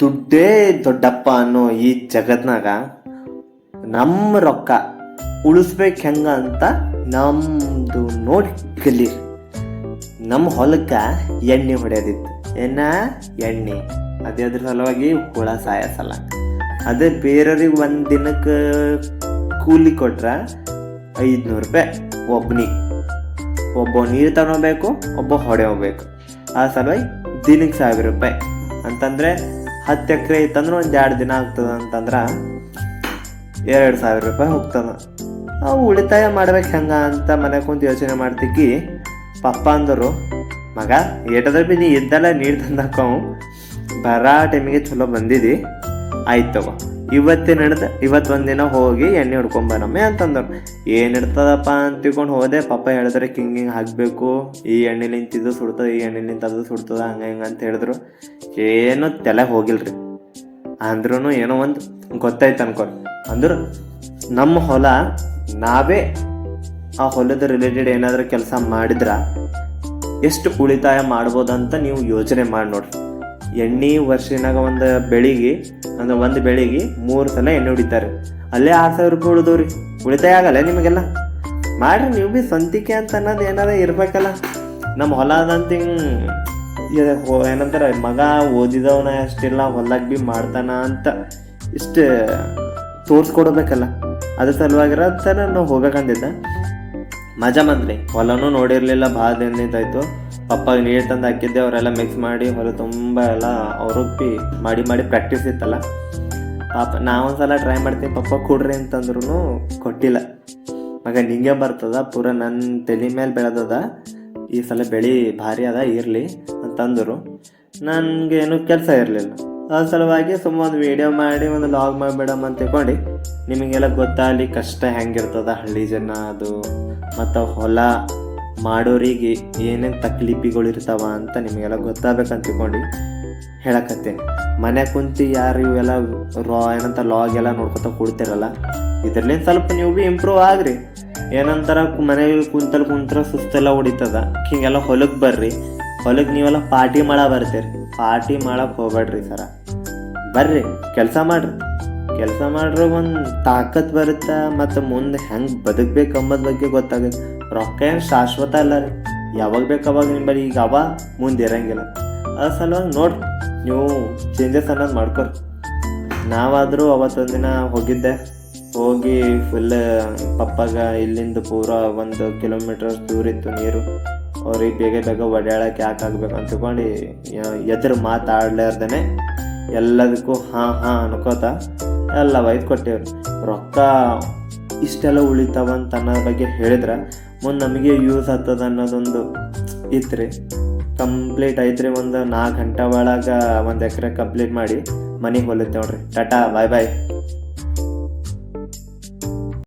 ದುಡ್ಡೇ ದೊಡ್ಡಪ್ಪ ಅನ್ನೋ ಈ ಜಗತ್ನಾಗ ನಮ್ಮ ರೊಕ್ಕ ಉಳಿಸ್ಬೇಕು ಹೆಂಗ ಅಂತ ನಮ್ದು ನೋಡಿ ಕಲೀರಿ. ನಮ್ಮ ಹೊಲಕ್ಕೆ ಎಣ್ಣೆ ಹೊಡೆಯೋದಿತ್ತು. ಎಣ್ಣೆ ಅದ್ರ ಸಲುವಾಗಿ ಹುಳ ಸಾಯಸಲ್ಲ. ಅದೇ ಬೇರೆಯವ್ರಿಗೆ ಒಂದು ದಿನಕ್ಕೆ ಕೂಲಿ ಕೊಟ್ರೆ 500 ರೂಪಾಯಿ ಒಬ್ಬನಿಗೆ. ಒಬ್ಬ ನೀರು ತಗೋಬೇಕು, ಒಬ್ಬ ಹೊಡೆಯಬೇಕು. ಆ ಸಲುವಾಗಿ ದಿನಕ್ಕೆ 1000 ರೂಪಾಯಿ ಅಂತಂದರೆ 10 ಎಕರೆ ಇತ್ತಂದ್ರೆ ಒಂದು 2 ದಿನ ಆಗ್ತದೆ ಅಂತಂದ್ರೆ 2000 ರೂಪಾಯಿ ಹೋಗ್ತದೆ. ಅವು ಉಳಿತಾಯ ಮಾಡ್ಬೇಕು ಹೆಂಗ ಅಂತ ಮನೆ ಕುಂತು ಯೋಚನೆ ಮಾಡ್ತಿಕ್ಕಿ ಪಪ್ಪ ಅಂದರು, ಮಗ ಏಟದ್ರ ಭೀ ನೀ ಇದ್ದಲ್ಲ ನೀರು ತಂದಾಕವು ಬರಾ ಟೈಮಿಗೆ ಚಲೋ ಬಂದಿದ್ದಿ, ಆಯ್ತು ತಗೋ ಇವತ್ತು ಒಂದಿನ ಹೋಗಿ ಎಣ್ಣೆ ಹೊಡ್ಕೊಂಬರಮ್ಮೆ ಅಂತಂದರು. ಏನು ಇರ್ತದಪ್ಪ ಅಂತ ತಿಳ್ಕೊಂಡು ಹೋದೆ. ಪಪ್ಪ ಹೇಳಿದ್ರೆ ಹಿಂಗೆ ಹಾಕಬೇಕು, ಈ ಎಣ್ಣೆಲಿಂತ ಇದು ಸುಡ್ತದೆ, ಈ ಎಣ್ಣೆಲಿಂತ ಅದು ಸುಡ್ತದ, ಹಂಗೆ ಅಂತ ಹೇಳಿದ್ರು. ಏನೂ ತಲೆ ಹೋಗಿಲ್ರಿ. ಅಂದ್ರೂ ಏನೋ ಒಂದು ಗೊತ್ತಾಯ್ತು ಅನ್ಕೊಂಡು ಅಂದ್ರು ನಮ್ಮ ಹೊಲ ನಾವೇ ಆ ಹೊಲದ ರಿಲೇಟೆಡ್ ಏನಾದರೂ ಕೆಲಸ ಮಾಡಿದ್ರೆ ಎಷ್ಟು ಉಳಿತಾಯ ಮಾಡ್ಬೋದಂತ ನೀವು ಯೋಚನೆ ಮಾಡಿ ನೋಡ್ರಿ. ಎಣ್ಣೆ ವರ್ಷನಾಗ ಒಂದು ಬೆಳಿಗ್ಗೆ 3 ಸಲ ಎಣ್ಣೆ ಹೊಡಿತಾರೆ. ಅಲ್ಲೇ 6000 ರೂಪಾಯಿ ಉಳಿದವ್ರಿ. ಉಳಿತಾಯ ಆಗಲ್ಲ ನಿಮಗೆಲ್ಲ? ಮಾಡ್ರಿ ನೀವು ಭೀ ಸ್ವಂತಿಕೆ ಅಂತ ಅನ್ನೋದು ಏನಾರ ಇರ್ಬೇಕಲ್ಲ. ನಮ್ಮ ಹೊಲ ಅದಂತ ಏನಂತಾರೆ, ಮಗ ಓದಿದವನ ಅಷ್ಟಿಲ್ಲ ಹೊಲಕ್ಕೆ ಭೀ ಮಾಡ್ತಾನ ಅಂತ ಇಷ್ಟು ತೋರಿಸ್ಕೊಡ್ಬೇಕಲ್ಲ. ಅದ್ರ ಸಲುವಾಗಿರೋ ಥರ ನಾವು ಹೋಗ್ಬೇಕಂದಿದ್ದ. ಮಜಾ ಬಂದ್ರಿ. ಹೊಲನೂ ನೋಡಿರಲಿಲ್ಲ, ಭಾಳ ದಿನದಾಯ್ತು. ಪಪ್ಪಾಗ ನೀರು ತಂದು ಹಾಕಿದ್ದೆ, ಅವರೆಲ್ಲ ಮಿಕ್ಸ್ ಮಾಡಿ ಹೊಲ ತುಂಬ ಎಲ್ಲ ಅವ್ರಿಗೆ ಭೀ ಮಾಡಿ ಪ್ರಾಕ್ಟೀಸ್ ಇತ್ತಲ್ಲ. ಪಾಪ ನಾವೊಂದ್ಸಲ ಟ್ರೈ ಮಾಡ್ತೀವಿ, ಪಪ್ಪ ಕೊಡ್ರಿ ಅಂತಂದ್ರೂ ಕೊಟ್ಟಿಲ್ಲ. ಮಗ ನಿಂಗೆ ಬರ್ತದ, ಪೂರ ನನ್ನ ತಲೆ ಮೇಲೆ ಬೆಳೆದದ, ಈ ಸಲ ಬೆಳೆ ಭಾರಿ ಅದ, ಇರಲಿ ಅಂತಂದರು. ನನಗೇನು ಕೆಲಸ ಇರಲಿಲ್ಲ. ಅದ್ರ ಸಲುವಾಗಿ ಒಂದು ವೀಡಿಯೋ ಮಾಡಿ ಒಂದು ಲಾಗ್ ಮಾಡಿಬಿಡಮ್ಮ ಅಂತ ತಿಳ್ಕೊಂಡು ನಿಮಗೆಲ್ಲ ಗೊತ್ತಾಗಲಿ ಕಷ್ಟ ಹೆಂಗಿರ್ತದ ಹಳ್ಳಿ ಜನ ಅದು, ಮತ್ತು ಹೊಲ ಮಾಡೋರಿಗೆ ಏನೇನು ತಕ್ಲೀಫಿಗಳು ಇರ್ತಾವ ಅಂತ ನಿಮಗೆಲ್ಲ ಗೊತ್ತಾಗಬೇಕಂತ ತಿಳ್ಕೊಂಡು ಹೇಳಕತ್ತೇನೆ. ಮನೆ ಕುಂತು ಯಾರು ಇವೆಲ್ಲ ಏನಂತ ಲಾಗ್ ಎಲ್ಲ ನೋಡ್ಕೊತ ಕೊಡ್ತಿರಲ್ಲ, ಇದ್ರಲ್ಲಿಂದ ಸ್ವಲ್ಪ ನೀವು ಭೀ ಇಂಪ್ರೂವ್ ಆಗ್ರಿ. ಏನಂತಾರ ಮನೆಯಲ್ಲಿ ಕುಂತ್ರ ಸುಸ್ತೆಲ್ಲ ಹೊಡಿತದ, ಹಿಂಗೆಲ್ಲ ಹೊಲಕ್ಕೆ ಬರ್ರಿ. ಹೊಲಕ್ಕೆ ನೀವೆಲ್ಲ ಪಾರ್ಟಿ ಬರ್ತೀರಿ. ಪಾರ್ಟಿ ಮಾಡಕ್ಕೆ ಹೋಗ್ಬೇಡ್ರಿ ಸರ. ಬರ್ರಿ ಕೆಲಸ ಮಾಡ್ರಿ ಒಂದು ತಾಕತ್ ಬರುತ್ತೆ. ಮತ್ತು ಮುಂದೆ ಹೆಂಗೆ ಬದುಕಬೇಕು ಅಂಬದ ಬಗ್ಗೆ ಗೊತ್ತಾಗುತ್ತೆ. ರೊಕ್ಕ ಏನು ಶಾಶ್ವತ ಅಲ್ಲ ರೀ, ಯಾವಾಗ ಬೇಕು ಅವಾಗ ನಿಂಬಲ್ಲಿ ಈಗ ಅವ ಮುಂದೆ ಇರಂಗಿಲ್ಲ. ಅದ್ರ ಸಲುವಾಗಿ ನೋಡ್ರಿ ನೀವು ಚೇಂಜಸ್ ಅನ್ನೋದು ಮಾಡ್ಕೊರಿ. ನಾವಾದರೂ ಅವತ್ತೊಂದಿನ ಹೋಗಿ ಫುಲ್ ಪಪ್ಪಾಗ ಇಲ್ಲಿಂದ ಪೂರ 1 ಕಿಲೋಮೀಟರ್ ದೂರ ಇತ್ತು ನೀರು. ಅವ್ರಿಗೆ ಬೇಗ ಒಡ್ಯಾಳಕ್ಕೆ ಯಾಕೆ ಆಗ್ಬೇಕು ಅಂತ ತಿಳ್ಕೊಂಡು ಎದುರು ಮಾತಾಡ್ಲಾರ್ದೇ ಎಲ್ಲದಕ್ಕೂ ಹಾಂ ಅನ್ಕೋತ ಎಲ್ಲ ಒಯ್ದು ಕೊಟ್ಟೇವ್ರಿ. ರೊಕ್ಕ ಇಷ್ಟೆಲ್ಲ ಉಳಿತಾವಂತ ಅನ್ನೋ ಬಗ್ಗೆ ಹೇಳಿದ್ರೆ ಮುಂದೆ ನಮಗೆ ಯೂಸ್ ಆಗ್ತದ ಅನ್ನೋದೊಂದು ಇತ್ತು. ಕಂಪ್ಲೀಟ್ ಐತ್ರಿ. ಒಂದು 4 ಗಂಟೆ ಒಳಗೆ 1 ಎಕರೆ ಕಂಪ್ಲೀಟ್ ಮಾಡಿ ಮನೆಗೆ ಹೊಲಿತೇವ್ರಿ. ಟಾಟಾ ಬಾಯ್.